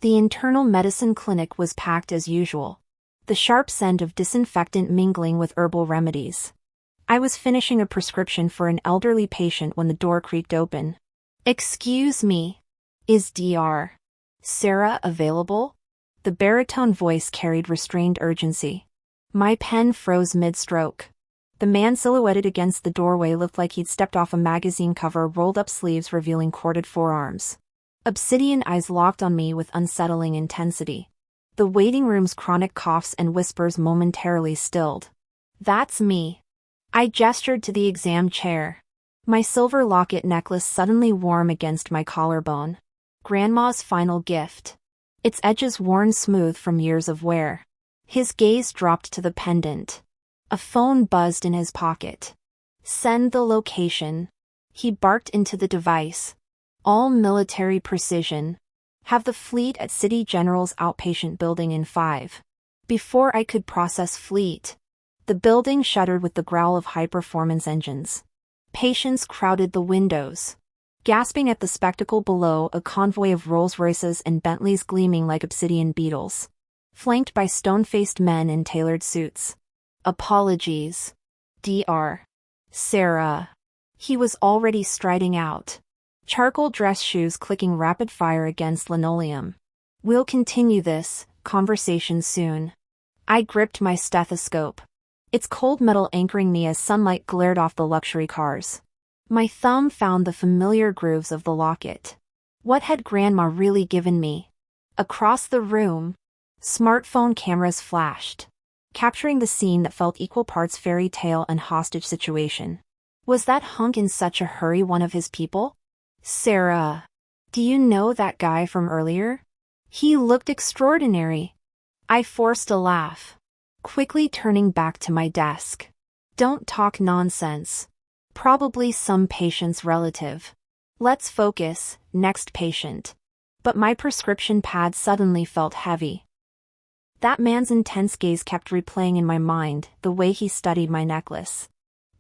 The internal medicine clinic was packed as usual, the sharp scent of disinfectant mingling with herbal remedies. I was finishing a prescription for an elderly patient when the door creaked open. "Excuse me. Is Dr. Sarah available?" The baritone voice carried restrained urgency. My pen froze mid-stroke. The man silhouetted against the doorway looked like he'd stepped off a magazine cover, rolled up sleeves revealing corded forearms. Obsidian eyes locked on me with unsettling intensity. The waiting room's chronic coughs and whispers momentarily stilled. "That's me." I gestured to the exam chair. My silver locket necklace suddenly warm against my collarbone. Grandma's final gift. Its edges worn smooth from years of wear. His gaze dropped to the pendant. A phone buzzed in his pocket. "Send the location." He barked into the device. "All military precision. Have the fleet at City General's outpatient building in 5." Before I could process fleet, the building shuddered with the growl of high-performance engines. Patients crowded the windows, gasping at the spectacle below, a convoy of Rolls-Royces and Bentleys gleaming like obsidian beetles, flanked by stone-faced men in tailored suits. "Apologies, Dr. Sarah." He was already striding out, charcoal dress shoes clicking rapid-fire against linoleum. "We'll continue this conversation soon." I gripped my stethoscope, its cold metal anchoring me as sunlight glared off the luxury cars. My thumb found the familiar grooves of the locket. What had Grandma really given me? Across the room, smartphone cameras flashed, capturing the scene that felt equal parts fairy tale and hostage situation. Was that hunk in such a hurry one of his people? "Sarah, do you know that guy from earlier? He looked extraordinary." I forced a laugh, quickly turning back to my desk. "Don't talk nonsense. Probably some patient's relative. Let's focus, next patient." But my prescription pad suddenly felt heavy. That man's intense gaze kept replaying in my mind, the way he studied my necklace.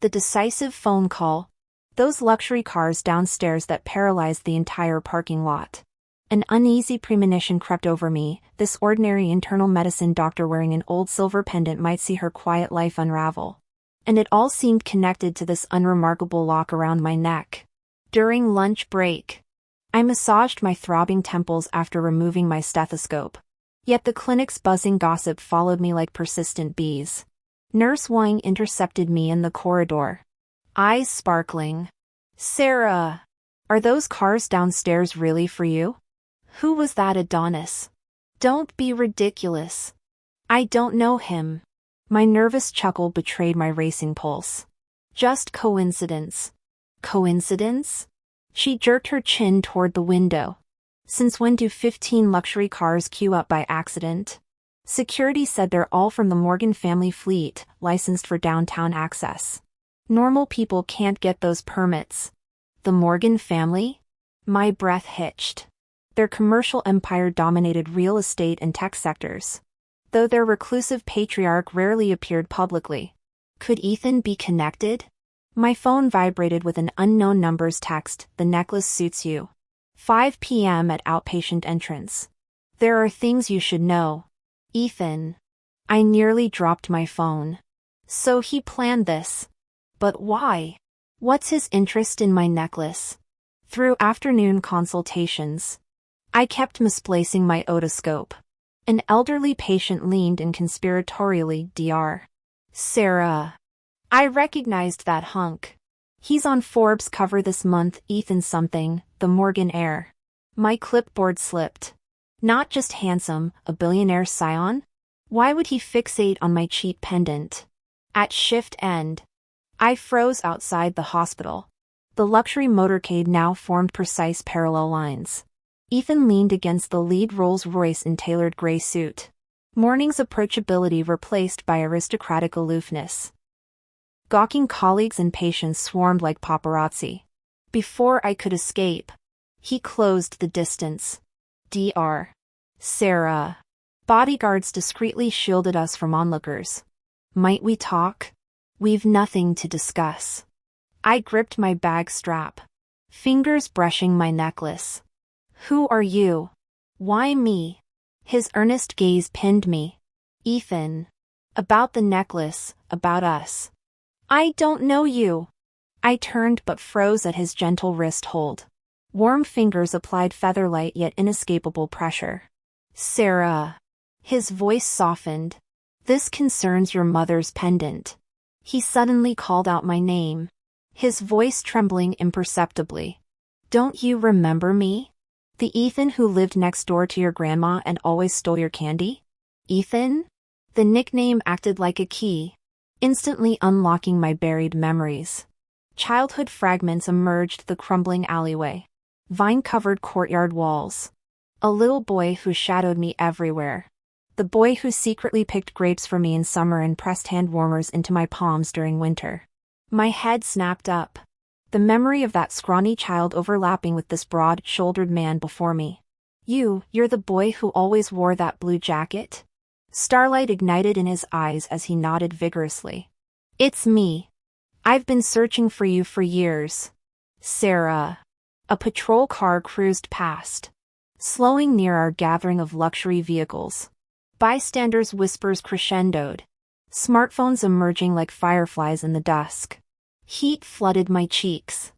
The decisive phone call. Those luxury cars downstairs that paralyzed the entire parking lot. An uneasy premonition crept over me. This ordinary internal medicine doctor wearing an old silver pendant might see her quiet life unravel. And it all seemed connected to this unremarkable lock around my neck. During lunch break, I massaged my throbbing temples after removing my stethoscope. Yet the clinic's buzzing gossip followed me like persistent bees. Nurse Wang intercepted me in the corridor, eyes sparkling. "Sarah, are those cars downstairs really for you? Who was that Adonis?" "Don't be ridiculous. I don't know him." My nervous chuckle betrayed my racing pulse. "Just coincidence." "Coincidence?" She jerked her chin toward the window. "Since when do 15 luxury cars queue up by accident?" "Security said they're all from the Morgan family fleet, licensed for downtown access. Normal people can't get those permits." "The Morgan family?" My breath hitched. Their commercial empire dominated real estate and tech sectors, though their reclusive patriarch rarely appeared publicly. Could Ethan be connected? My phone vibrated with an unknown number's text. "The necklace suits you. 5 p.m. at outpatient entrance. There are things you should know. Ethan." I nearly dropped my phone. So he planned this. But why? What's his interest in my necklace? Through afternoon consultations, I kept misplacing my otoscope. An elderly patient leaned in conspiratorially. "Dr. Sarah." I recognized that hunk. "He's on Forbes' cover this month." Ethan something, the Morgan heir. My clipboard slipped. Not just handsome, a billionaire scion? Why would he fixate on my cheap pendant? At shift end, I froze outside the hospital. The luxury motorcade now formed precise parallel lines. Ethan leaned against the lead Rolls-Royce in tailored gray suit. Morning's approachability replaced by aristocratic aloofness. Gawking colleagues and patients swarmed like paparazzi. Before I could escape, he closed the distance. "Dr. Sarah." Bodyguards discreetly shielded us from onlookers. "Might we talk? We've nothing to discuss." I gripped my bag strap, fingers brushing my necklace. "Who are you?" Why me? His earnest gaze pinned me. Ethan. About the necklace, about us. I don't know you. I turned but froze at his gentle wrist hold. Warm fingers applied feather-light yet inescapable pressure. Sarah. His voice softened. This concerns your mother's pendant. He suddenly called out my name, his voice trembling imperceptibly. Don't you remember me? The Ethan who lived next door to your grandma and always stole your candy? Ethan? The nickname acted like a key, instantly unlocking my buried memories. Childhood fragments emerged the crumbling alleyway. Vine-covered courtyard walls. A little boy who shadowed me everywhere. The boy who secretly picked grapes for me in summer and pressed hand warmers into my palms during winter. My head snapped up. The memory of that scrawny child overlapping with this broad-shouldered man before me. You're the boy who always wore that blue jacket? Starlight ignited in his eyes as he nodded vigorously. It's me. I've been searching for you for years. Sarah. A patrol car cruised past, slowing near our gathering of luxury vehicles. Bystanders' whispers crescendoed, smartphones emerging like fireflies in the dusk. Heat flooded my cheeks.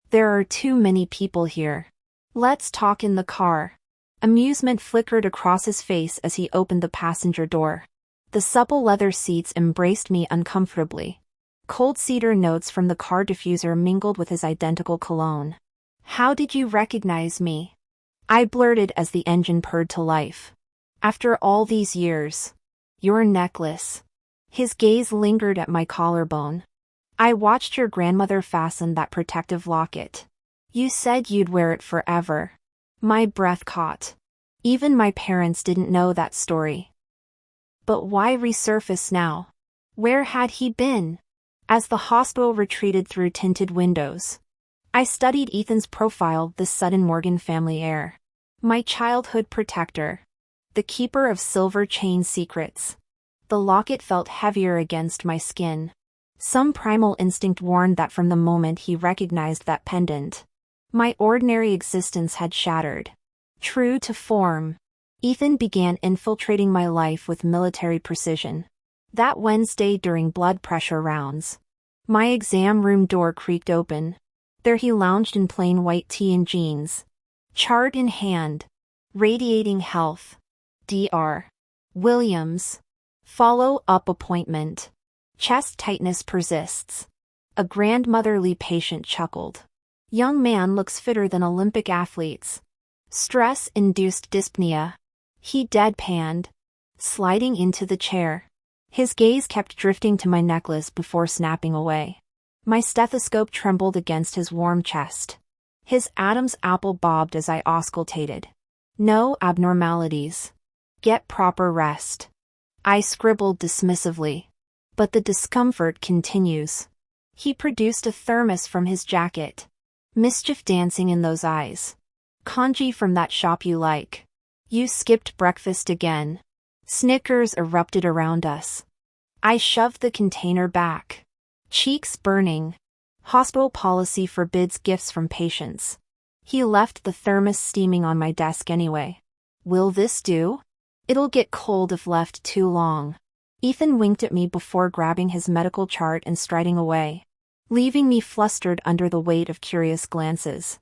There are too many people here. Let's talk in the car. Amusement flickered across his face as he opened the passenger door. The supple leather seats embraced me uncomfortably. Cold cedar notes from the car diffuser mingled with his identical cologne. How did you recognize me? I blurted as the engine purred to life. After all these years. Your necklace. His gaze lingered at my collarbone. I watched your grandmother fasten that protective locket. You said you'd wear it forever. My breath caught. Even my parents didn't know that story. But why resurface now? Where had he been? As the hospital retreated through tinted windows, I studied Ethan's profile, the Sutton Morgan family heir. My childhood protector. The keeper of silver chain secrets. The locket felt heavier against my skin. Some primal instinct warned that from the moment he recognized that pendant, my ordinary existence had shattered. True to form, Ethan began infiltrating my life with military precision. That Wednesday during blood pressure rounds, my exam room door creaked open. There he lounged in plain white tee and jeans, chart in hand, radiating health. Dr. Williams. Follow-up appointment. Chest tightness persists. A grandmotherly patient chuckled. Young man looks fitter than Olympic athletes. Stress-induced dyspnea. He deadpanned, sliding into the chair. His gaze kept drifting to my necklace before snapping away. My stethoscope trembled against his warm chest. His Adam's apple bobbed as I auscultated. No abnormalities. Get proper rest. I scribbled dismissively. But the discomfort continues. He produced a thermos from his jacket. Mischief dancing in those eyes. Congee from that shop you like. You skipped breakfast again. Snickers erupted around us. I shoved the container back. Cheeks burning. Hospital policy forbids gifts from patients. He left the thermos steaming on my desk anyway. Will this do? It'll get cold if left too long. Ethan winked at me before grabbing his medical chart and striding away, leaving me flustered under the weight of curious glances.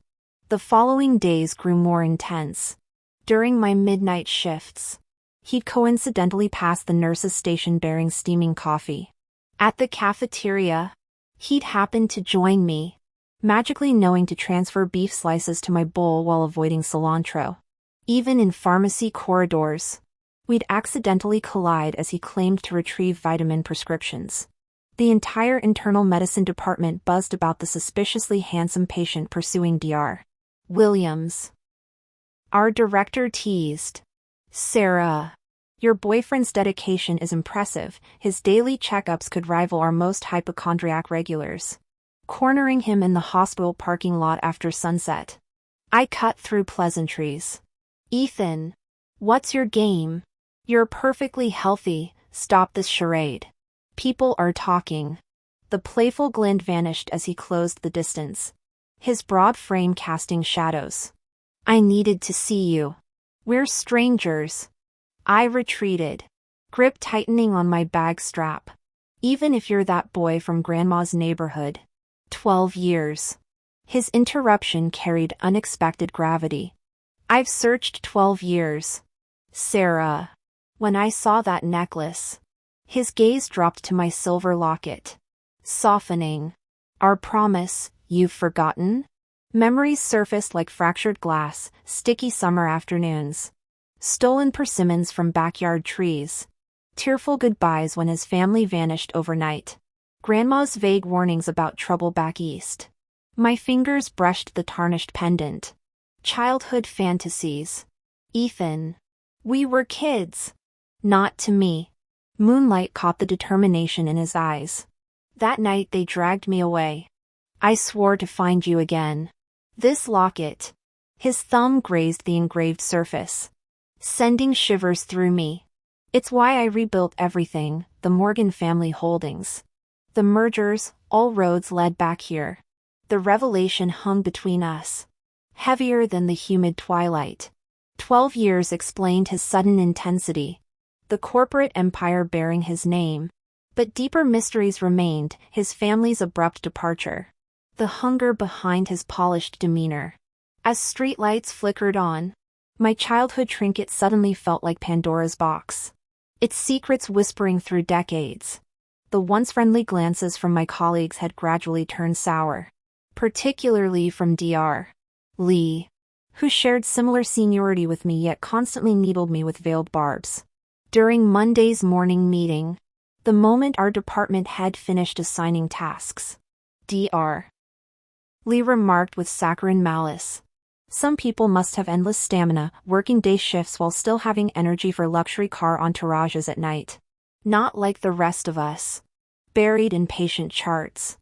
The following days grew more intense. During my midnight shifts, he'd coincidentally pass the nurse's station bearing steaming coffee. At the cafeteria, he'd happen to join me, magically knowing to transfer beef slices to my bowl while avoiding cilantro. Even in pharmacy corridors, we'd accidentally collide as he claimed to retrieve vitamin prescriptions. The entire internal medicine department buzzed about the suspiciously handsome patient pursuing Dr. Williams. Our director teased. Sarah. Your boyfriend's dedication is impressive. His daily checkups could rival our most hypochondriac regulars. Cornering him in the hospital parking lot after sunset. I cut through pleasantries. Ethan. What's your game? You're perfectly healthy. Stop this charade. People are talking. The playful glint vanished as he closed the distance, his broad frame casting shadows. I needed to see you. We're strangers. I retreated, grip tightening on my bag strap. Even if you're that boy from Grandma's neighborhood. 12 years. His interruption carried unexpected gravity. I've searched 12 years. Sarah. When I saw that necklace. His gaze dropped to my silver locket. Softening. Our promise, you've forgotten? Memories surfaced like fractured glass, sticky summer afternoons. Stolen persimmons from backyard trees. Tearful goodbyes when his family vanished overnight. Grandma's vague warnings about trouble back east. My fingers brushed the tarnished pendant. Childhood fantasies. Ethan. We were kids. Not to me. Moonlight caught the determination in his eyes. That night they dragged me away. I swore to find you again. This locket. His thumb grazed the engraved surface, sending shivers through me. It's why I rebuilt everything, the Morgan family holdings. The mergers, all roads led back here. The revelation hung between us. Heavier than the humid twilight. 12 years explained his sudden intensity. The corporate empire bearing his name. But deeper mysteries remained, his family's abrupt departure. The hunger behind his polished demeanor. As streetlights flickered on, my childhood trinket suddenly felt like Pandora's box. Its secrets whispering through decades. The once friendly glances from my colleagues had gradually turned sour. Particularly from Dr. Lee, who shared similar seniority with me yet constantly needled me with veiled barbs. During Monday's morning meeting, the moment our department head finished assigning tasks, Dr. Lee remarked with saccharine malice. Some people must have endless stamina, working day shifts while still having energy for luxury car entourages at night. Not like the rest of us. Buried in patient charts.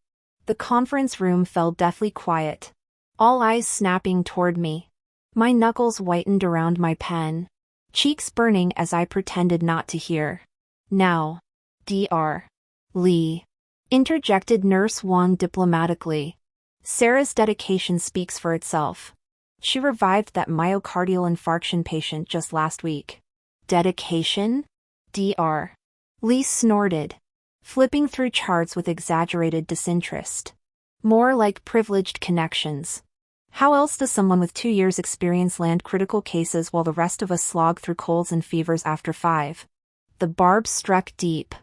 The conference room fell deathly quiet. All eyes snapping toward me. My knuckles whitened around my pen. Cheeks burning as I pretended not to hear. Now, Dr. Lee. Interjected Nurse Wong diplomatically. Sarah's dedication speaks for itself. She revived that myocardial infarction patient just last week. Dedication? Dr. Lee snorted, flipping through charts with exaggerated disinterest. More like privileged connections. How else does someone with 2 years' experience land critical cases while the rest of us slog through colds and fevers after 5? The barbs struck deep.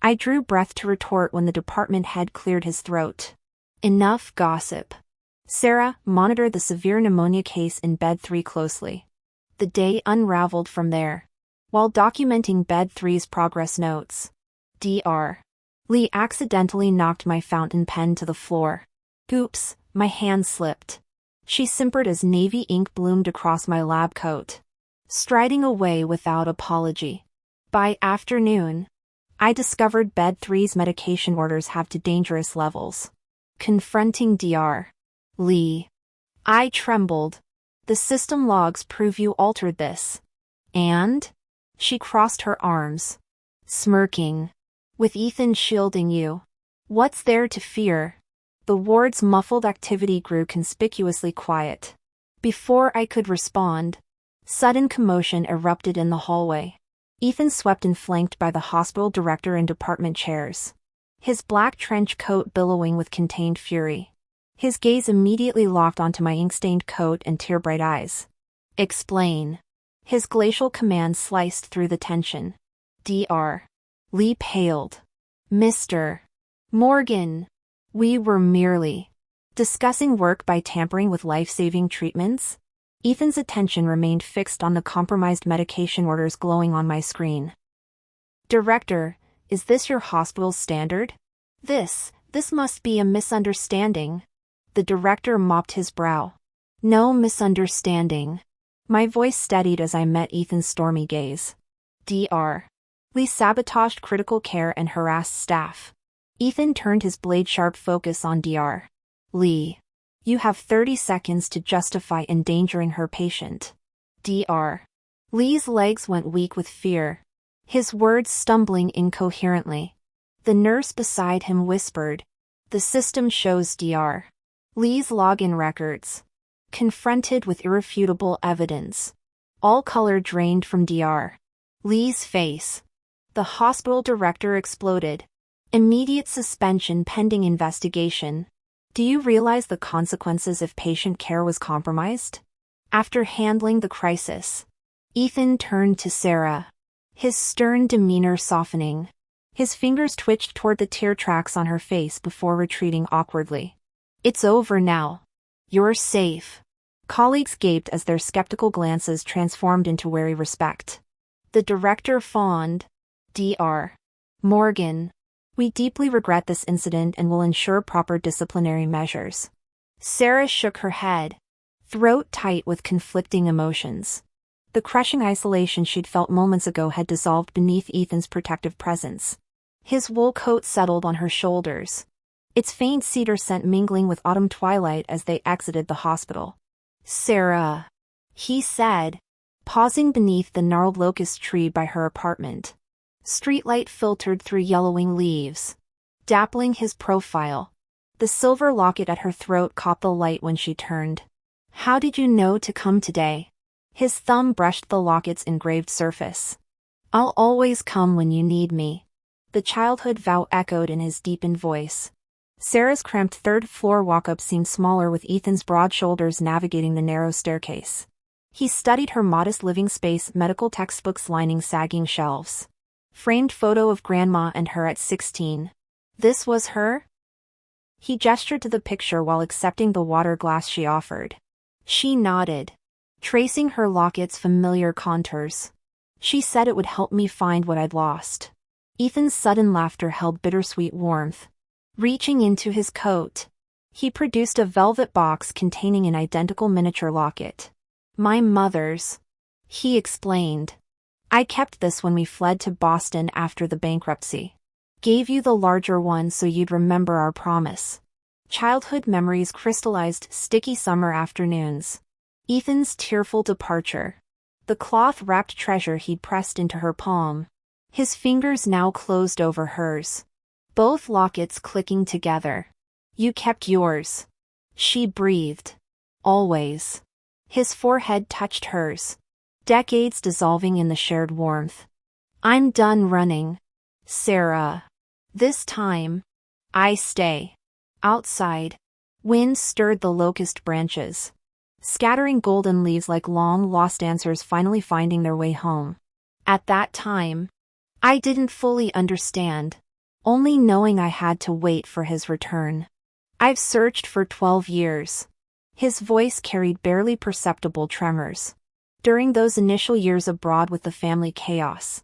I drew breath to retort when the department head cleared his throat. Enough gossip. Sarah monitored the severe pneumonia case in Bed 3 closely. The day unraveled from there. While documenting Bed 3's progress notes, Dr. Lee accidentally knocked my fountain pen to the floor. Oops, my hand slipped. She simpered as navy ink bloomed across my lab coat, striding away without apology. By afternoon, I discovered Bed 3's medication orders have to dangerous levels. Confronting Dr. Lee. I trembled. The system logs prove you altered this. And? She crossed her arms, smirking. With Ethan shielding you. What's there to fear? The ward's muffled activity grew conspicuously quiet. Before I could respond, sudden commotion erupted in the hallway. Ethan swept in flanked by the hospital director and department chairs. His black trench coat billowing with contained fury. His gaze immediately locked onto my ink-stained coat and tear-bright eyes. Explain. His glacial command sliced through the tension. Dr. Lee paled. Mr. Morgan. We were merely discussing work by tampering with life-saving treatments. Ethan's attention remained fixed on the compromised medication orders glowing on my screen. Director, is this your hospital's standard? This must be a misunderstanding. The director mopped his brow. No misunderstanding. My voice steadied as I met Ethan's stormy gaze. Dr. Lee sabotaged critical care and harassed staff. Ethan turned his blade-sharp focus on Dr. Lee. You have 30 seconds to justify endangering her patient. Dr. Lee's legs went weak with fear, his words stumbling incoherently. The nurse beside him whispered, "The system shows Dr. Lee's login records." Confronted with irrefutable evidence, All color drained from Dr. Lee's face. The hospital director exploded. Immediate suspension pending investigation. Do you realize the consequences if patient care was compromised? After handling the crisis, Ethan turned to Sarah, his stern demeanor softening. His fingers twitched toward the tear tracks on her face before retreating awkwardly. It's over now. You're safe. Colleagues gaped as their skeptical glances transformed into wary respect. The director fawned. Dr. Morgan. We deeply regret this incident and will ensure proper disciplinary measures. Sarah shook her head, throat tight with conflicting emotions. The crushing isolation she'd felt moments ago had dissolved beneath Ethan's protective presence. His wool coat settled on her shoulders, its faint cedar scent mingling with autumn twilight as they exited the hospital. Sarah, he said, pausing beneath the gnarled locust tree by her apartment. Streetlight filtered through yellowing leaves, dappling his profile. The silver locket at her throat caught the light when she turned. How did you know to come today? His thumb brushed the locket's engraved surface. I'll always come when you need me. The childhood vow echoed in his deepened voice. Sarah's cramped third-floor walk-up seemed smaller with Ethan's broad shoulders navigating the narrow staircase. He studied her modest living space, medical textbooks lining sagging shelves. Framed photo of Grandma and her at 16. This was her? He gestured to the picture while accepting the water glass she offered. She nodded, tracing her locket's familiar contours. She said it would help me find what I'd lost. Ethan's sudden laughter held bittersweet warmth. Reaching into his coat, he produced a velvet box containing an identical miniature locket. My mother's, he explained. I kept this when we fled to Boston after the bankruptcy. Gave you the larger one so you'd remember our promise. Childhood memories crystallized sticky summer afternoons. Ethan's tearful departure. The cloth-wrapped treasure he'd pressed into her palm. His fingers now closed over hers. Both lockets clicking together. You kept yours. She breathed. Always. His forehead touched hers. Decades dissolving in the shared warmth. I'm done running, Sarah. This time, I stay. Outside, wind stirred the locust branches, scattering golden leaves like long-lost answers finally finding their way home. At that time, I didn't fully understand, only knowing I had to wait for his return. I've searched for 12 years. His voice carried barely perceptible tremors. During those initial years abroad with the family chaos,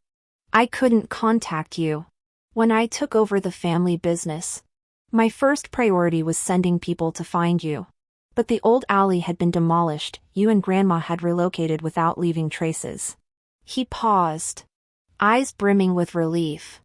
I couldn't contact you. When I took over the family business, my first priority was sending people to find you. But the old alley had been demolished, you and Grandma had relocated without leaving traces. He paused, eyes brimming with relief.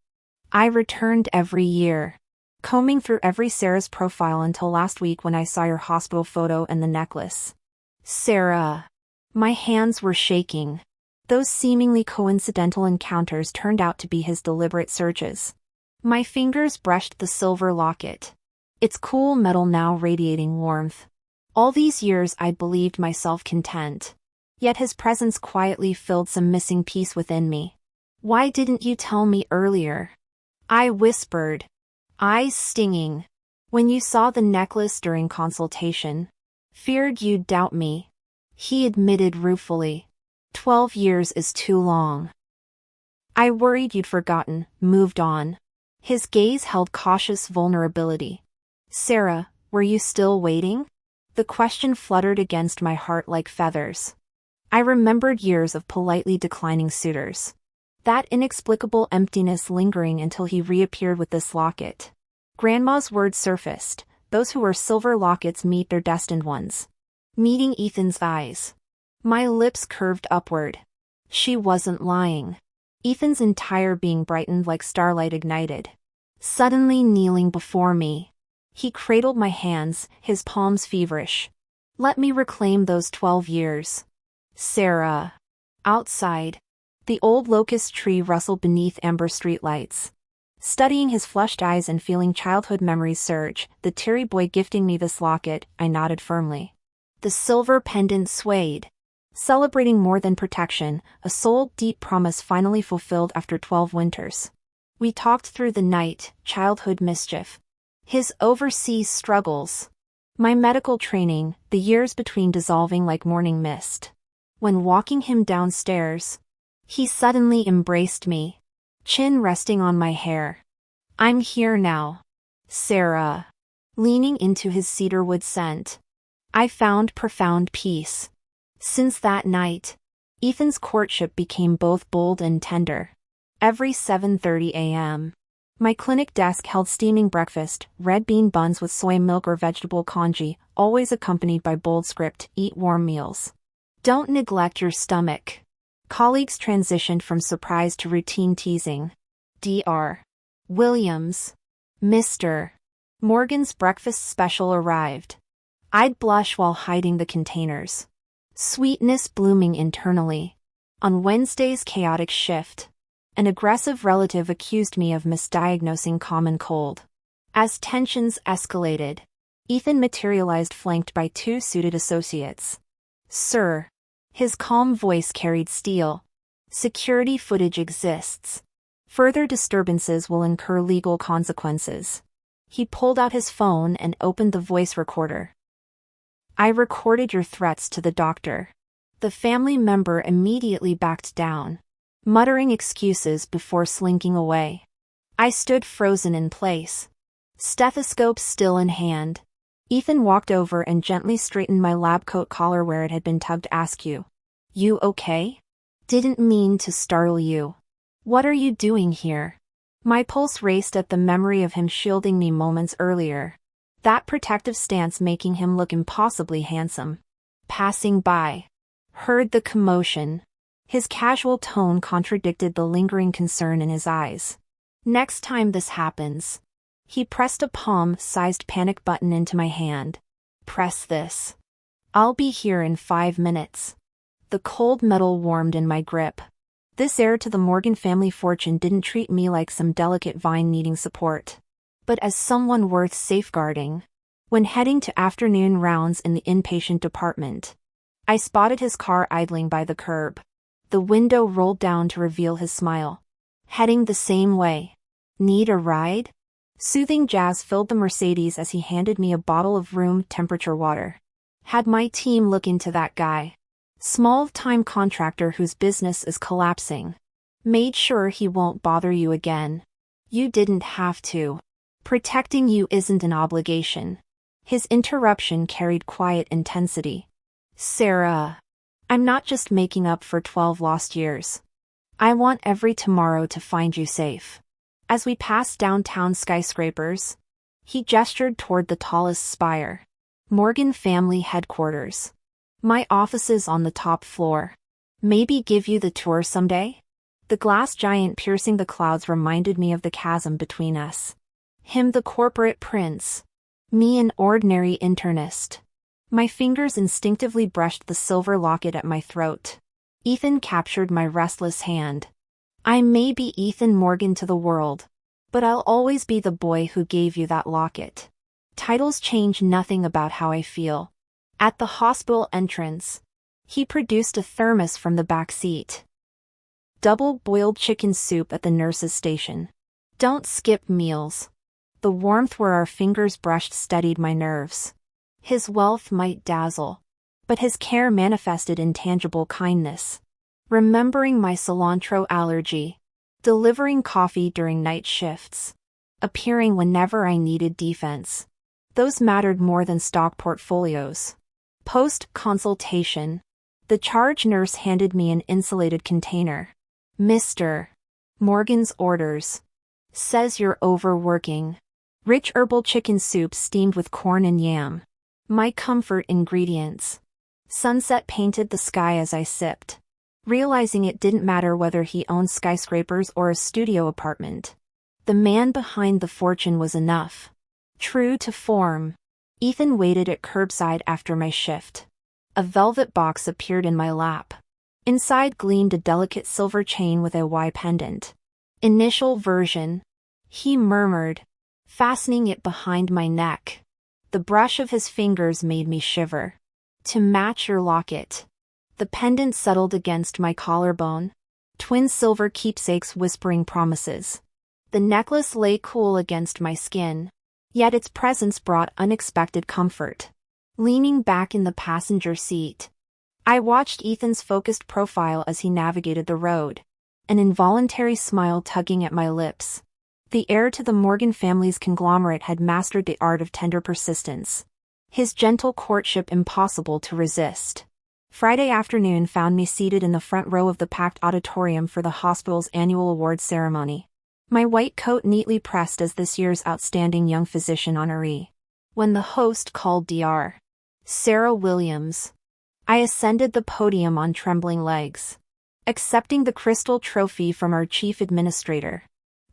I returned every year, combing through every Sarah's profile until last week when I saw your hospital photo and the necklace. Sarah. My hands were shaking. Those seemingly coincidental encounters turned out to be his deliberate searches. My fingers brushed the silver locket, its cool metal now radiating warmth. All these years I'd believed myself content. Yet his presence quietly filled some missing piece within me. Why didn't you tell me earlier? I whispered, eyes stinging. When you saw the necklace during consultation, feared you'd doubt me. He admitted ruefully. 12 years is too long. I worried you'd forgotten, moved on. His gaze held cautious vulnerability. Sarah, were you still waiting? The question fluttered against my heart like feathers. I remembered years of politely declining suitors. That inexplicable emptiness lingering until he reappeared with this locket. Grandma's words surfaced, those who wear silver lockets meet their destined ones. Meeting Ethan's eyes. My lips curved upward. She wasn't lying. Ethan's entire being brightened like starlight ignited. Suddenly kneeling before me, he cradled my hands, his palms feverish. Let me reclaim those 12 years. Sarah. Outside, the old locust tree rustled beneath amber streetlights. Studying his flushed eyes and feeling childhood memories surge, the teary boy gifting me this locket, I nodded firmly. The silver pendant swayed, Celebrating more than protection, a soul-deep promise finally fulfilled after 12 winters. We talked through the night, childhood mischief, his overseas struggles, my medical training, the years between dissolving like morning mist. When walking him downstairs, he suddenly embraced me, chin resting on my hair. "I'm here now, Sarah." Leaning into his cedarwood scent, I found profound peace. Since that night, Ethan's courtship became both bold and tender. Every 7:30 a.m., my clinic desk held steaming breakfast, red bean buns with soy milk or vegetable congee, always accompanied by bold script, "Eat warm meals. Don't neglect your stomach." Colleagues transitioned from surprise to routine teasing. Dr. Williams, Mr. Morgan's breakfast special arrived. I'd blush while hiding the containers. Sweetness blooming internally. On Wednesday's chaotic shift, an aggressive relative accused me of misdiagnosing common cold. As tensions escalated, Ethan materialized flanked by 2 suited associates. "Sir." His calm voice carried steel. "Security footage exists. Further disturbances will incur legal consequences." He pulled out his phone and opened the voice recorder. "I recorded your threats to the doctor." The family member immediately backed down, muttering excuses before slinking away. I stood frozen in place, stethoscope still in hand. Ethan walked over and gently straightened my lab coat collar where it had been tugged. "Ask you. You okay? Didn't mean to startle you. What are you doing here?" My pulse raced at the memory of him shielding me moments earlier. That protective stance making him look impossibly handsome. Passing by, heard the commotion. His casual tone contradicted the lingering concern in his eyes. "Next time this happens." He pressed a palm-sized panic button into my hand. "Press this. I'll be here in 5 minutes." The cold metal warmed in my grip. This heir to the Morgan family fortune didn't treat me like some delicate vine needing support, but as someone worth safeguarding. When heading to afternoon rounds in the inpatient department, I spotted his car idling by the curb. The window rolled down to reveal his smile. "Heading the same way. Need a ride?" Soothing jazz filled the Mercedes as he handed me a bottle of room temperature water. "Had my team look into that guy. Small-time contractor whose business is collapsing. Made sure he won't bother you again. You didn't have to. Protecting you isn't an obligation." His interruption carried quiet intensity. "Sarah, I'm not just making up for 12 lost years. I want every tomorrow to find you safe." As we passed downtown skyscrapers, he gestured toward the tallest spire. "Morgan family headquarters. My office is on the top floor. Maybe give you the tour someday?" The glass giant piercing the clouds reminded me of the chasm between us. Him the corporate prince, me an ordinary internist. My fingers instinctively brushed the silver locket at my throat. Ethan captured my restless hand. "I may be Ethan Morgan to the world, but I'll always be the boy who gave you that locket." Titles change nothing about how I feel. At the hospital entrance, he produced a thermos from the back seat. "Double-boiled chicken soup at the nurse's station. Don't skip meals." The warmth where our fingers brushed steadied my nerves. His wealth might dazzle, but his care manifested in tangible kindness. Remembering my cilantro allergy, delivering coffee during night shifts, appearing whenever I needed defense. Those mattered more than stock portfolios. Post-consultation, the charge nurse handed me an insulated container. "Mr. Morgan's orders. Says you're overworking." Rich herbal chicken soup steamed with corn and yam. My comfort ingredients. Sunset painted the sky as I sipped, realizing it didn't matter whether he owned skyscrapers or a studio apartment. The man behind the fortune was enough. True to form, Ethan waited at curbside after my shift. A velvet box appeared in my lap. Inside gleamed a delicate silver chain with a Y pendant. "Initial version," he murmured, fastening it behind my neck. The brush of his fingers made me shiver. "To match your locket." The pendant settled against my collarbone. Twin silver keepsakes whispering promises. The necklace lay cool against my skin. Yet its presence brought unexpected comfort. Leaning back in the passenger seat, I watched Ethan's focused profile as he navigated the road, an involuntary smile tugging at my lips. The heir to the Morgan family's conglomerate had mastered the art of tender persistence. His gentle courtship impossible to resist. Friday afternoon found me seated in the front row of the packed auditorium for the hospital's annual awards ceremony. My white coat neatly pressed as this year's outstanding young physician honoree. When the host called Dr. Sarah Williams, I ascended the podium on trembling legs. Accepting the crystal trophy from our chief administrator.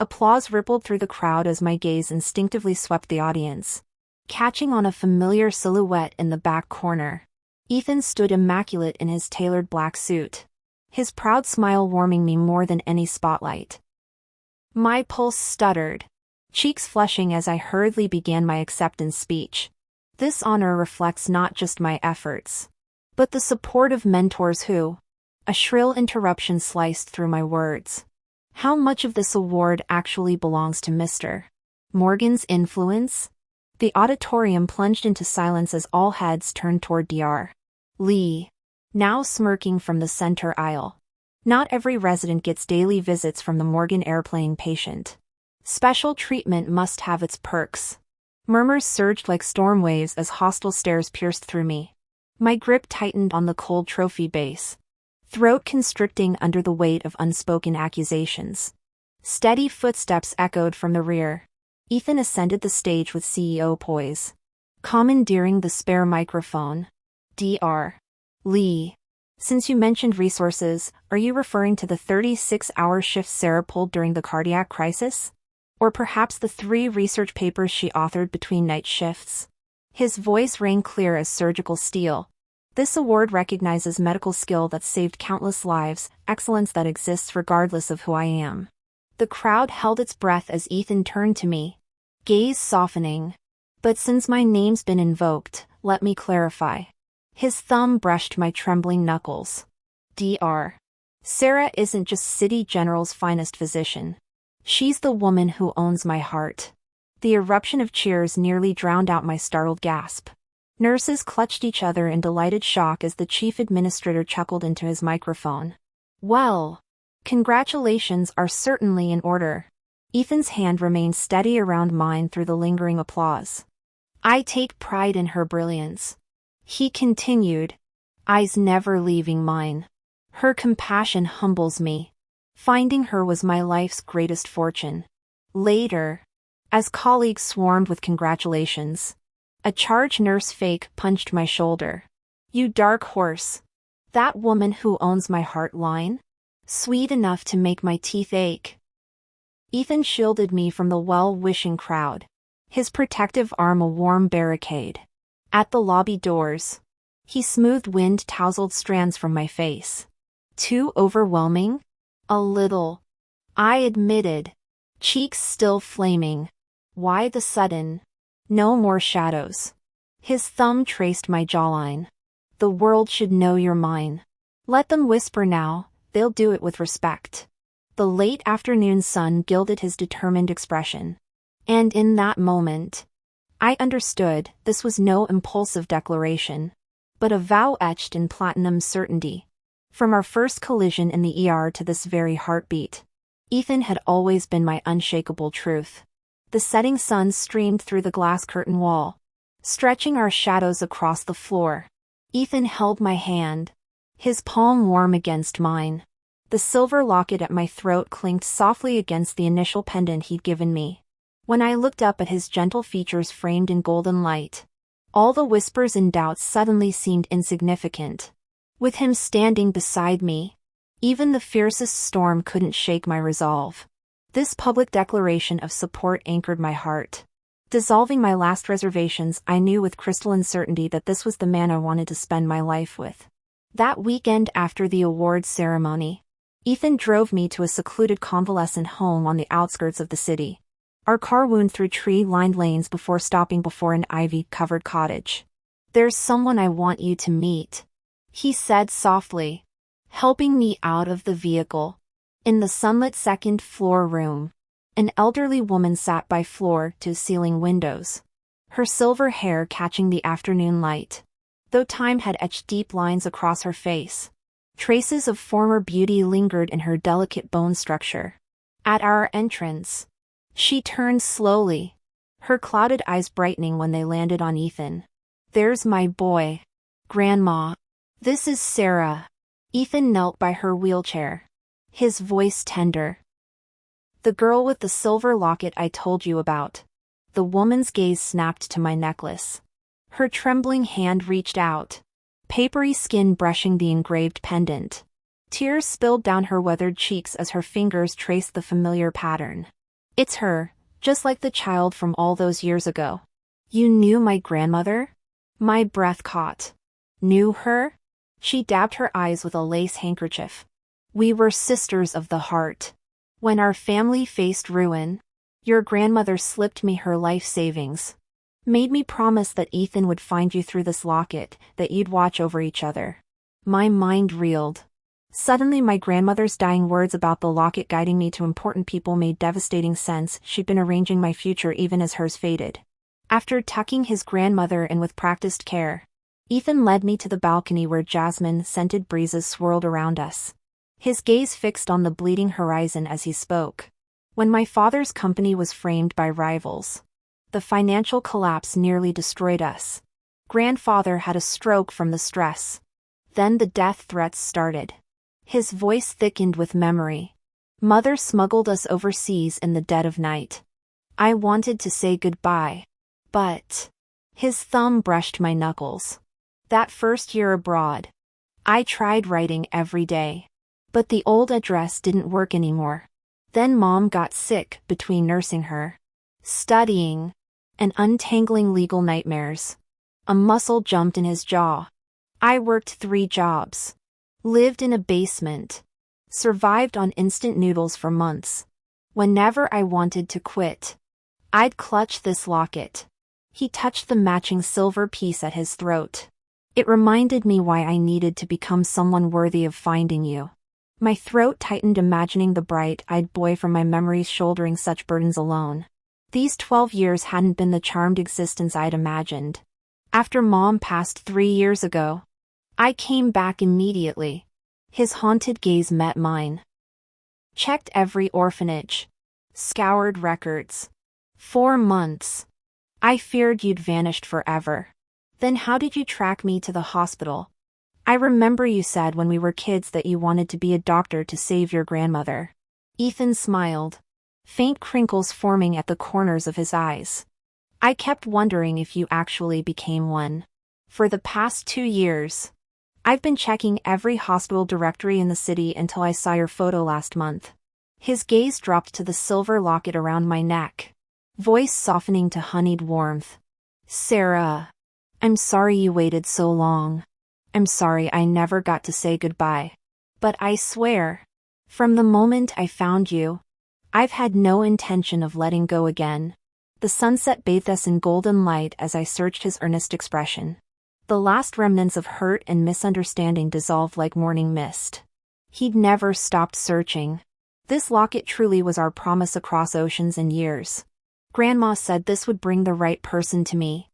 Applause rippled through the crowd as my gaze instinctively swept the audience. Catching on a familiar silhouette in the back corner, Ethan stood immaculate in his tailored black suit. His proud smile warming me more than any spotlight. My pulse stuttered, cheeks flushing as I hurriedly began my acceptance speech. This honor reflects not just my efforts, but the support of mentors who... A shrill interruption sliced through my words. How much of this award actually belongs to Mr. Morgan's influence? The auditorium plunged into silence as all heads turned toward Dr. Lee, now smirking from the center aisle. Not every resident gets daily visits from the Morgan airplane patient. Special treatment must have its perks. Murmurs surged like storm waves as hostile stares pierced through me. My grip tightened on the cold trophy base, throat constricting under the weight of unspoken accusations. Steady footsteps echoed from the rear. Ethan ascended the stage with CEO poise, commandeering the spare microphone. Dr. Lee, since you mentioned resources, are you referring to the 36-hour shifts Sarah pulled during the cardiac crisis? Or perhaps the 3 research papers she authored between night shifts? His voice rang clear as surgical steel. This award recognizes medical skill that saved countless lives, excellence that exists regardless of who I am. The crowd held its breath as Ethan turned to me, gaze softening. But since my name's been invoked, let me clarify. His thumb brushed my trembling knuckles. Dr. Sarah isn't just City General's finest physician. She's the woman who owns my heart. The eruption of cheers nearly drowned out my startled gasp. Nurses clutched each other in delighted shock as the chief administrator chuckled into his microphone. Well, congratulations are certainly in order. Ethan's hand remained steady around mine through the lingering applause. I take pride in her brilliance. He continued, eyes never leaving mine. Her compassion humbles me. Finding her was my life's greatest fortune. Later, as colleagues swarmed with congratulations, a charge nurse fake punched my shoulder. You dark horse. That woman who owns my heart line? Sweet enough to make my teeth ache. Ethan shielded me from the well-wishing crowd, his protective arm a warm barricade. At the lobby doors, he smoothed wind-tousled strands from my face. Too overwhelming? A little, I admitted, cheeks still flaming. Why the sudden? No more shadows. His thumb traced my jawline. The world should know you're mine. Let them whisper now, they'll do it with respect. The late afternoon sun gilded his determined expression. And in that moment, I understood this was no impulsive declaration, but a vow etched in platinum certainty. From our first collision in the ER to this very heartbeat, Ethan had always been my unshakable truth. The setting sun streamed through the glass curtain wall, stretching our shadows across the floor. Ethan held my hand, his palm warm against mine. The silver locket at my throat clinked softly against the initial pendant he'd given me. When I looked up at his gentle features framed in golden light, all the whispers and doubts suddenly seemed insignificant. With him standing beside me, even the fiercest storm couldn't shake my resolve. This public declaration of support anchored my heart. Dissolving my last reservations, I knew with crystalline certainty that this was the man I wanted to spend my life with. That weekend after the awards ceremony, Ethan drove me to a secluded convalescent home on the outskirts of the city. Our car wound through tree-lined lanes before stopping before an ivy-covered cottage. There's someone I want you to meet, he said softly, helping me out of the vehicle. In the sunlit second-floor room, an elderly woman sat by floor-to-ceiling windows, her silver hair catching the afternoon light. Though time had etched deep lines across her face, traces of former beauty lingered in her delicate bone structure. At our entrance, she turned slowly, her clouded eyes brightening when they landed on Ethan. "There's my boy, Grandma. This is Sarah." Ethan knelt by her wheelchair, his voice tender. "The girl with the silver locket I told you about." The woman's gaze snapped to my necklace. Her trembling hand reached out, papery skin brushing the engraved pendant. Tears spilled down her weathered cheeks as her fingers traced the familiar pattern. "It's her, just like the child from all those years ago." "You knew my grandmother?" My breath caught. "Knew her?" She dabbed her eyes with a lace handkerchief. "We were sisters of the heart. When our family faced ruin, your grandmother slipped me her life savings. Made me promise that Ethan would find you through this locket, that you'd watch over each other." My mind reeled. Suddenly my grandmother's dying words about the locket guiding me to important people made devastating sense. She'd been arranging my future even as hers faded. After tucking his grandmother in with practiced care, Ethan led me to the balcony where jasmine-scented breezes swirled around us. His gaze fixed on the bleeding horizon as he spoke. "When my father's company was framed by rivals, the financial collapse nearly destroyed us. Grandfather had a stroke from the stress. Then the death threats started." His voice thickened with memory. "Mother smuggled us overseas in the dead of night. I wanted to say goodbye, but..." His thumb brushed my knuckles. "That first year abroad, I tried writing every day. But the old address didn't work anymore. Then Mom got sick between nursing her, studying, and untangling legal nightmares." A muscle jumped in his jaw. "I worked 3 jobs. Lived in a basement. Survived on instant noodles for months. Whenever I wanted to quit, I'd clutch this locket." He touched the matching silver piece at his throat. "It reminded me why I needed to become someone worthy of finding you." My throat tightened imagining the bright-eyed boy from my memories shouldering such burdens alone. These 12 years hadn't been the charmed existence I'd imagined. After Mom passed 3 years ago, I came back immediately. His haunted gaze met mine. "Checked every orphanage. Scoured records. 4 months. I feared you'd vanished forever. Then how did you track me to the hospital? I remember you said when we were kids that you wanted to be a doctor to save your grandmother." Ethan smiled, faint crinkles forming at the corners of his eyes. "I kept wondering if you actually became one. For the past 2 years, I've been checking every hospital directory in the city until I saw your photo last month." His gaze dropped to the silver locket around my neck, voice softening to honeyed warmth. "Sarah, I'm sorry you waited so long. I'm sorry I never got to say goodbye. But I swear, from the moment I found you, I've had no intention of letting go again." The sunset bathed us in golden light as I searched his earnest expression. The last remnants of hurt and misunderstanding dissolved like morning mist. He'd never stopped searching. This locket truly was our promise across oceans and years. "Grandma said this would bring the right person to me,"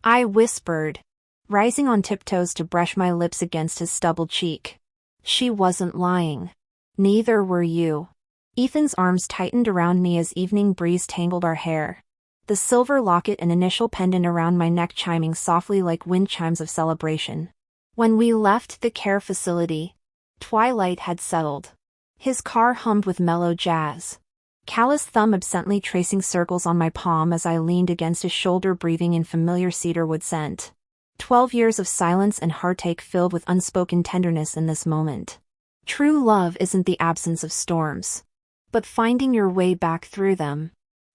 I whispered, rising on tiptoes to brush my lips against his stubbled cheek. "She wasn't lying. Neither were you." Ethan's arms tightened around me as evening breeze tangled our hair, the silver locket and initial pendant around my neck chiming softly like wind chimes of celebration. When we left the care facility, twilight had settled. His car hummed with mellow jazz, calloused thumb absently tracing circles on my palm as I leaned against his shoulder breathing in familiar cedarwood scent. 12 years of silence and heartache filled with unspoken tenderness in this moment. True love isn't the absence of storms, but finding your way back through them.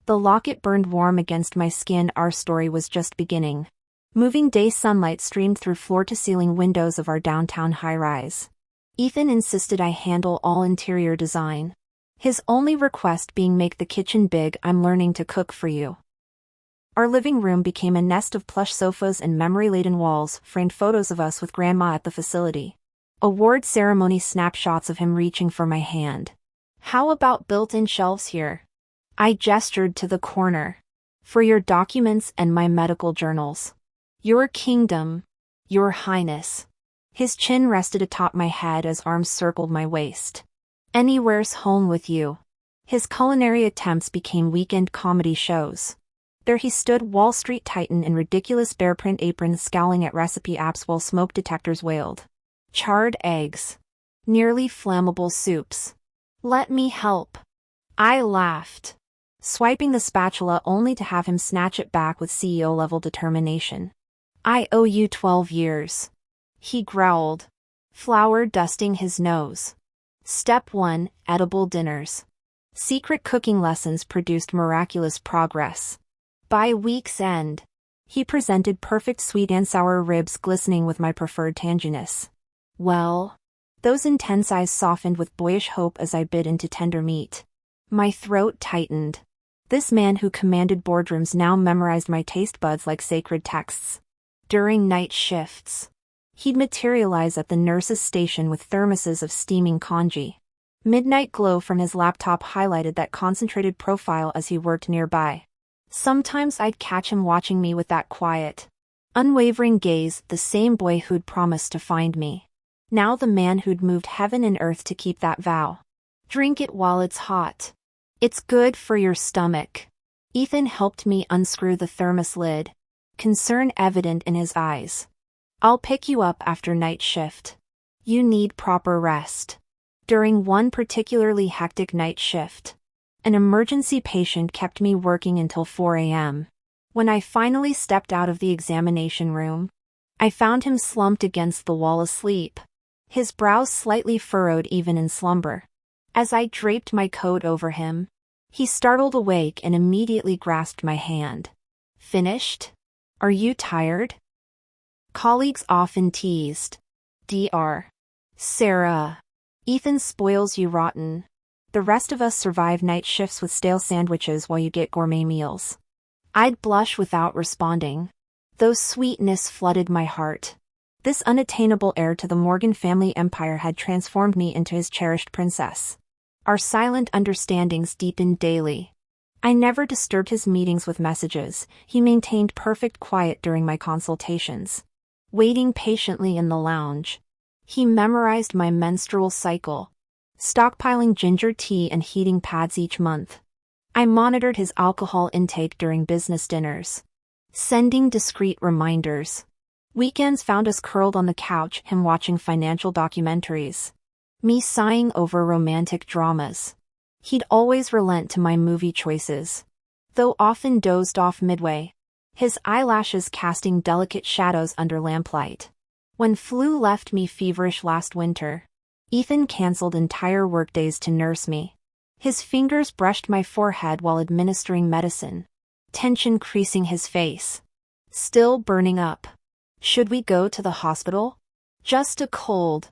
The locket burned warm against my skin. Our story was just beginning. Moving day sunlight streamed through floor-to-ceiling windows of our downtown high-rise. Ethan insisted I handle all interior design, his only request being make the kitchen big. "I'm learning to cook for you." Our living room became a nest of plush sofas and memory-laden walls, framed photos of us with Grandma at the facility. Award ceremony snapshots of him reaching for my hand. How about built-in shelves here? I gestured to the corner. For your documents and my medical journals. Your kingdom, your highness. His chin rested atop my head as arms circled my waist. Anywhere's home with you. His culinary attempts became weekend comedy shows. There he stood, Wall Street titan in ridiculous bearprint apron, scowling at recipe apps while smoke detectors wailed. Charred eggs. Nearly flammable soups. Let me help. I laughed, swiping the spatula only to have him snatch it back with CEO-level determination. I owe you 12 years. He growled, flour dusting his nose. Step 1, edible dinners. Secret cooking lessons produced miraculous progress. By week's end, he presented perfect sweet and sour ribs glistening with my preferred tanginess. Well, those intense eyes softened with boyish hope as I bit into tender meat. My throat tightened. This man who commanded boardrooms now memorized my taste buds like sacred texts. During night shifts, he'd materialize at the nurse's station with thermoses of steaming congee. Midnight glow from his laptop highlighted that concentrated profile as he worked nearby. Sometimes I'd catch him watching me with that quiet, unwavering gaze, the same boy who'd promised to find me. Now the man who'd moved heaven and earth to keep that vow. Drink it while it's hot. It's good for your stomach. Ethan helped me unscrew the thermos lid, concern evident in his eyes. I'll pick you up after night shift. You need proper rest. During one particularly hectic night shift, an emergency patient kept me working until 4 a.m. When I finally stepped out of the examination room, I found him slumped against the wall asleep, his brows slightly furrowed even in slumber. As I draped my coat over him, he startled awake and immediately grasped my hand. Finished? Are you tired? Colleagues often teased. Dr. Sarah. Ethan spoils you rotten. The rest of us survive night shifts with stale sandwiches while you get gourmet meals. I'd blush without responding, though sweetness flooded my heart. This unattainable heir to the Morgan family empire had transformed me into his cherished princess. Our silent understandings deepened daily. I never disturbed his meetings with messages. He maintained perfect quiet during my consultations. Waiting patiently in the lounge, he memorized my menstrual cycle, stockpiling ginger tea and heating pads each month. I monitored his alcohol intake during business dinners, sending discreet reminders. Weekends found us curled on the couch, him watching financial documentaries, me sighing over romantic dramas. He'd always relent to my movie choices, though often dozed off midway, his eyelashes casting delicate shadows under lamplight. When flu left me feverish last winter, Ethan canceled entire workdays to nurse me. His fingers brushed my forehead while administering medicine, tension creasing his face. Still burning up. Should we go to the hospital? Just a cold,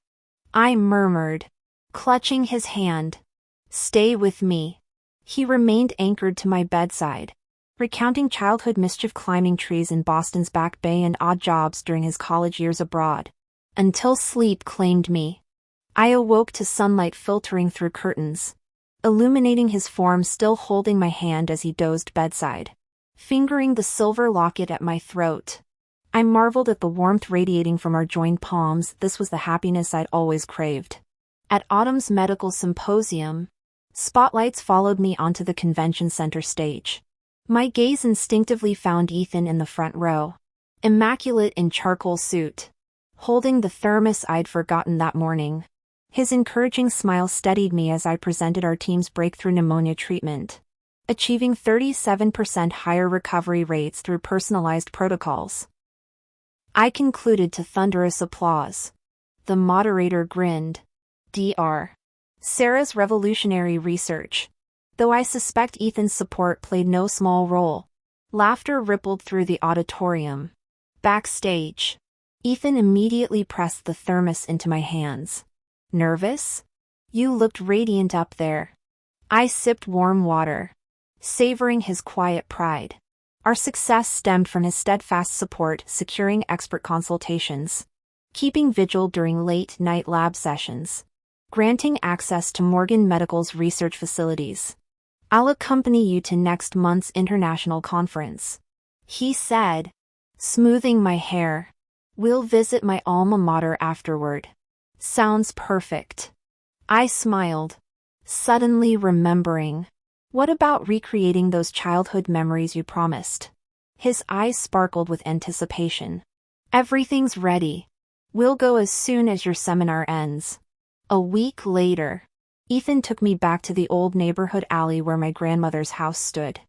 I murmured, clutching his hand. Stay with me. He remained anchored to my bedside, recounting childhood mischief, climbing trees in Boston's Back Bay and odd jobs during his college years abroad, until sleep claimed me. I awoke to sunlight filtering through curtains, illuminating his form, still holding my hand as he dozed bedside, fingering the silver locket at my throat. I marveled at the warmth radiating from our joined palms. This was the happiness I'd always craved. At autumn's medical symposium, spotlights followed me onto the convention center stage. My gaze instinctively found Ethan in the front row, immaculate in charcoal suit, holding the thermos I'd forgotten that morning. His encouraging smile steadied me as I presented our team's breakthrough pneumonia treatment, achieving 37% higher recovery rates through personalized protocols. I concluded to thunderous applause. The moderator grinned. Dr. Sarah's revolutionary research. Though I suspect Ethan's support played no small role. Laughter rippled through the auditorium. Backstage, Ethan immediately pressed the thermos into my hands. Nervous? You looked radiant up there. I sipped warm water, savoring his quiet pride. Our success stemmed from his steadfast support, securing expert consultations, keeping vigil during late-night lab sessions, granting access to Morgan Medical's research facilities. "I'll accompany you to next month's international conference," he said, smoothing my hair. "We'll visit my alma mater afterward." "Sounds perfect." I smiled, suddenly remembering. "What about recreating those childhood memories you promised?" His eyes sparkled with anticipation. "Everything's ready. We'll go as soon as your seminar ends." A week later, Ethan took me back to the old neighborhood alley where my grandmother's house stood.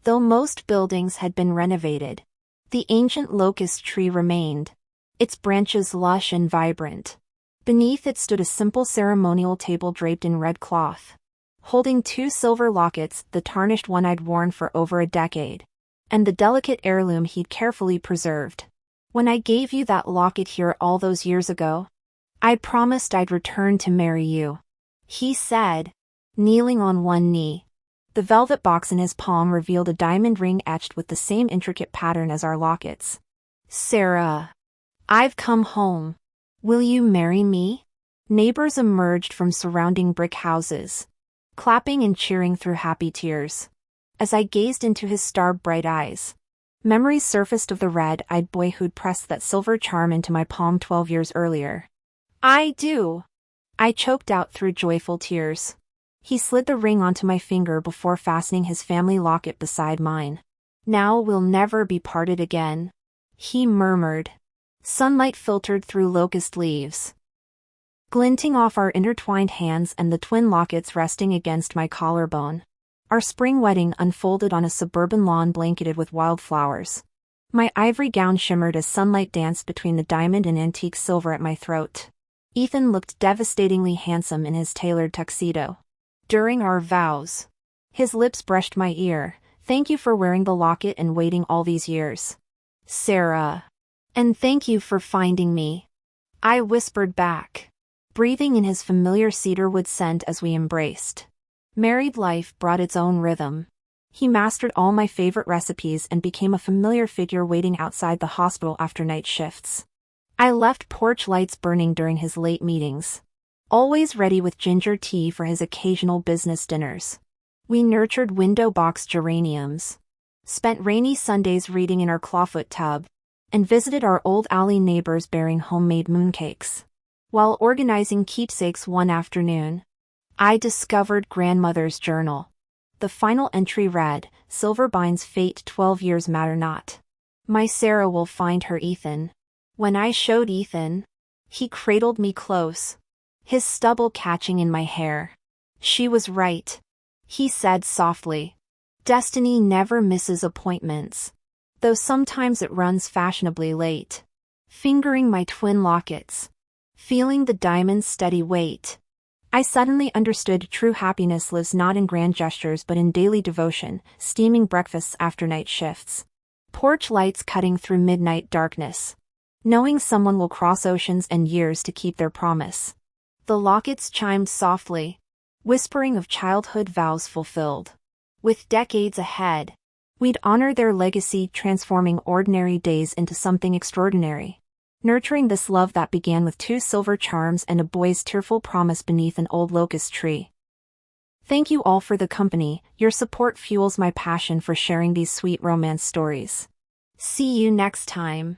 Though most buildings had been renovated, the ancient locust tree remained, its branches lush and vibrant. Beneath it stood a simple ceremonial table draped in red cloth, holding 2 silver lockets, the tarnished one I'd worn for over a decade, and the delicate heirloom he'd carefully preserved. "When I gave you that locket here all those years ago, I promised I'd return to marry you," he said, kneeling on one knee. The velvet box in his palm revealed a diamond ring etched with the same intricate pattern as our lockets. "Sarah, I've come home. Will you marry me?" Neighbors emerged from surrounding brick houses, clapping and cheering through happy tears. As I gazed into his star-bright eyes, memories surfaced of the red-eyed boy who'd pressed that silver charm into my palm 12 years earlier. "I do," I choked out through joyful tears. He slid the ring onto my finger before fastening his family locket beside mine. "Now we'll never be parted again," he murmured. Sunlight filtered through locust leaves, glinting off our intertwined hands and the twin lockets resting against my collarbone. Our spring wedding unfolded on a suburban lawn blanketed with wildflowers. My ivory gown shimmered as sunlight danced between the diamond and antique silver at my throat. Ethan looked devastatingly handsome in his tailored tuxedo. During our vows, his lips brushed my ear. "Thank you for wearing the locket and waiting all these years, Sarah. And thank you for finding me," I whispered back, breathing in his familiar cedarwood scent as we embraced. Married life brought its own rhythm. He mastered all my favorite recipes and became a familiar figure waiting outside the hospital after night shifts. I left porch lights burning during his late meetings, always ready with ginger tea for his occasional business dinners. We nurtured window-box geraniums, spent rainy Sundays reading in our clawfoot tub, and visited our old alley neighbors bearing homemade mooncakes. While organizing keepsakes one afternoon, I discovered grandmother's journal. The final entry read, "Silverbine's fate 12 years matter not. My Sarah will find her Ethan." When I showed Ethan, he cradled me close, his stubble catching in my hair. "She was right," he said softly. "Destiny never misses appointments, though sometimes it runs fashionably late." Fingering my twin lockets, feeling the diamond's steady weight, I suddenly understood true happiness lives not in grand gestures but in daily devotion, steaming breakfasts after night shifts, porch lights cutting through midnight darkness, knowing someone will cross oceans and years to keep their promise. The lockets chimed softly, whispering of childhood vows fulfilled. With decades ahead, we'd honor their legacy, transforming ordinary days into something extraordinary, nurturing this love that began with 2 silver charms and a boy's tearful promise beneath an old locust tree. Thank you all for the company. Your support fuels my passion for sharing these sweet romance stories. See you next time.